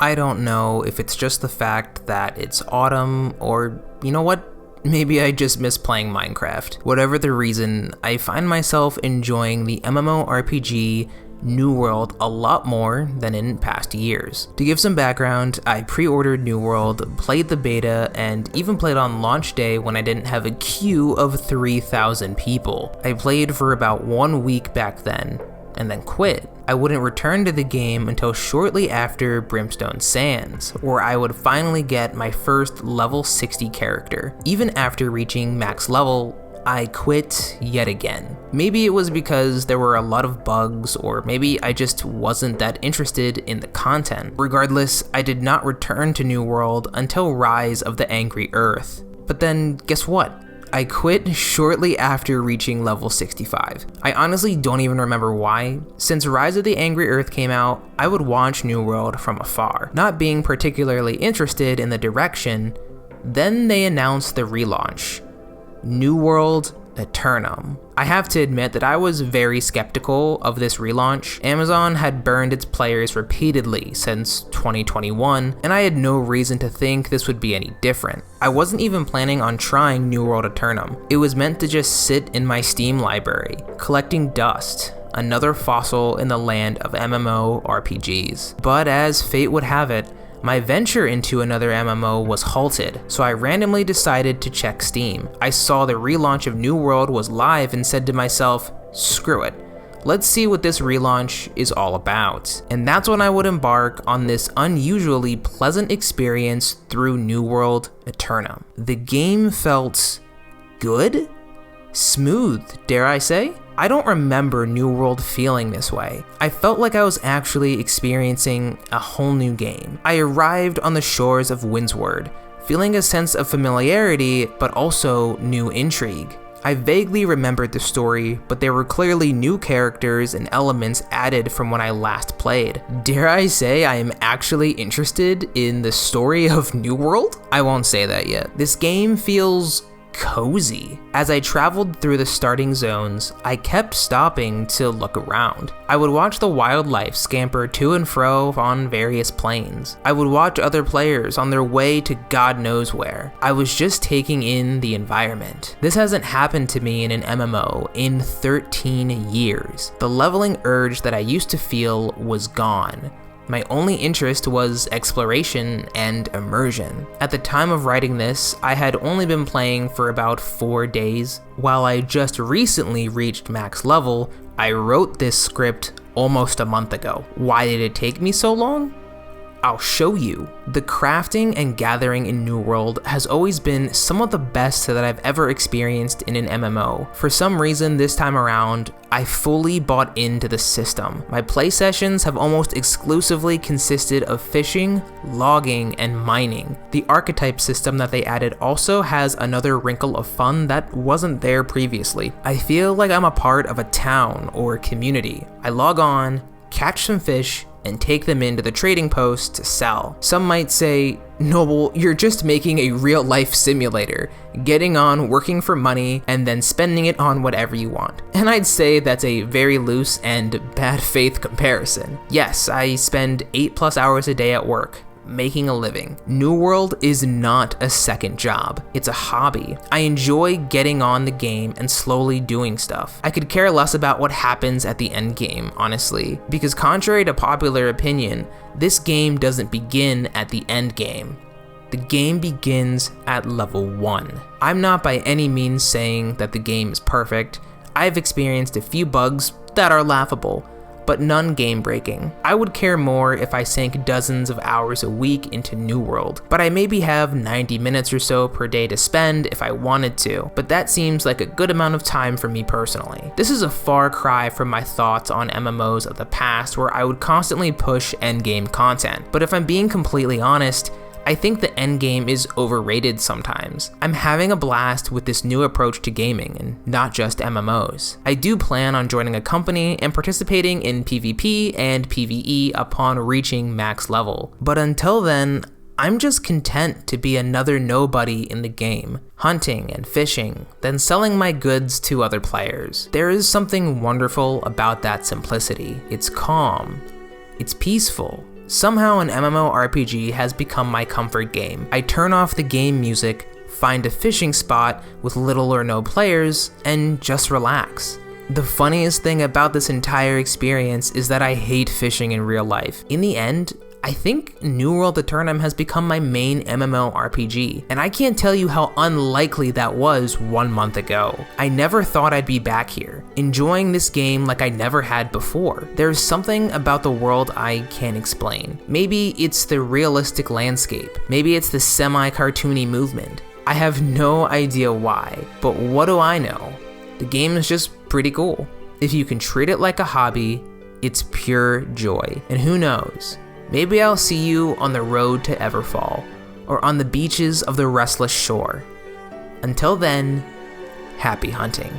I don't know if it's just the fact that it's autumn or, you know what? Maybe I just miss playing Minecraft. Whatever the reason, I find myself enjoying the MMORPG New World a lot more than in past years. To give some background, I pre-ordered New World, played the beta, and even played on launch day when I didn't have a queue of 3,000 people. I played for about 1 week back then, and then quit. I wouldn't return to the game until shortly after Brimstone Sands, where I would finally get my first level 60 character. Even after reaching max level, I quit yet again. Maybe it was because there were a lot of bugs, or maybe I just wasn't that interested in the content. Regardless, I did not return to New World until Rise of the Angry Earth. But then, guess what? I quit shortly after reaching level 65. I honestly don't even remember why. Since Rise of the Angry Earth came out, I would watch New World from afar, not being particularly interested in the direction. Then they announced the relaunch, New World Aeternum. I have to admit that I was very skeptical of this relaunch. Amazon had burned its players repeatedly since 2021, and I had no reason to think this would be any different. I wasn't even planning on trying New World Aeternum. It was meant to just sit in my Steam library, collecting dust, another fossil in the land of MMORPGs. But as fate would have it, my venture into another MMO was halted, so I randomly decided to check Steam. I saw the relaunch of New World was live and said to myself, screw it, let's see what this relaunch is all about. And that's when I would embark on this unusually pleasant experience through New World Aeternum. The game felt good? Smooth, dare I say? I don't remember New World feeling this way. I felt like I was actually experiencing a whole new game. I arrived on the shores of Windsward, feeling a sense of familiarity, but also new intrigue. I vaguely remembered the story, but there were clearly new characters and elements added from when I last played. Dare I say I am actually interested in the story of New World? I won't say that yet. This game feels cozy. As I traveled through the starting zones, I kept stopping to look around. I would watch the wildlife scamper to and fro on various plains. I would watch other players on their way to God knows where. I was just taking in the environment. This hasn't happened to me in an MMO in 13 years. The leveling urge that I used to feel was gone. My only interest was exploration and immersion. At the time of writing this, I had only been playing for about 4 days. While I just recently reached max level, I wrote this script almost a month ago. Why did it take me so long? I'll show you. The crafting and gathering in New World has always been some of the best that I've ever experienced in an MMO. For some reason this time around, I fully bought into the system. My play sessions have almost exclusively consisted of fishing, logging, and mining. The archetype system that they added also has another wrinkle of fun that wasn't there previously. I feel like I'm a part of a town or community. I log on, catch some fish, and take them into the trading post to sell. Some might say, Noble, you're just making a real-life simulator, getting on, working for money, and then spending it on whatever you want. And I'd say that's a very loose and bad faith comparison. Yes, I spend 8+ hours a day at work, making a living. New World is not a second job, it's a hobby. I enjoy getting on the game and slowly doing stuff. I could care less about what happens at the end game, honestly, because contrary to popular opinion, this game doesn't begin at the end game. The game begins at level 1. I'm not by any means saying that the game is perfect. I've experienced a few bugs that are laughable, but none game-breaking. I would care more if I sank dozens of hours a week into New World, but I maybe have 90 minutes or so per day to spend if I wanted to, but that seems like a good amount of time for me personally. This is a far cry from my thoughts on MMOs of the past where I would constantly push endgame content, but if I'm being completely honest, I think the endgame is overrated sometimes. I'm having a blast with this new approach to gaming, and not just MMOs. I do plan on joining a company and participating in PvP and PvE upon reaching max level. But until then, I'm just content to be another nobody in the game, hunting and fishing, then selling my goods to other players. There is something wonderful about that simplicity. It's calm, it's peaceful, Somehow an MMORPG has become my comfort game. I turn off the game music, find a fishing spot with little or no players, and just relax. The funniest thing about this entire experience is that I hate fishing in real life. In the end, I think New World Aeternum has become my main MMORPG, and I can't tell you how unlikely that was 1 month ago. I never thought I'd be back here, enjoying this game like I never had before. There's something about the world I can't explain. Maybe it's the realistic landscape, maybe it's the semi-cartoony movement. I have no idea why, but what do I know? The game is just pretty cool. If you can treat it like a hobby, it's pure joy, and who knows? Maybe I'll see you on the road to Everfall, or on the beaches of the Restless Shore. Until then, happy hunting.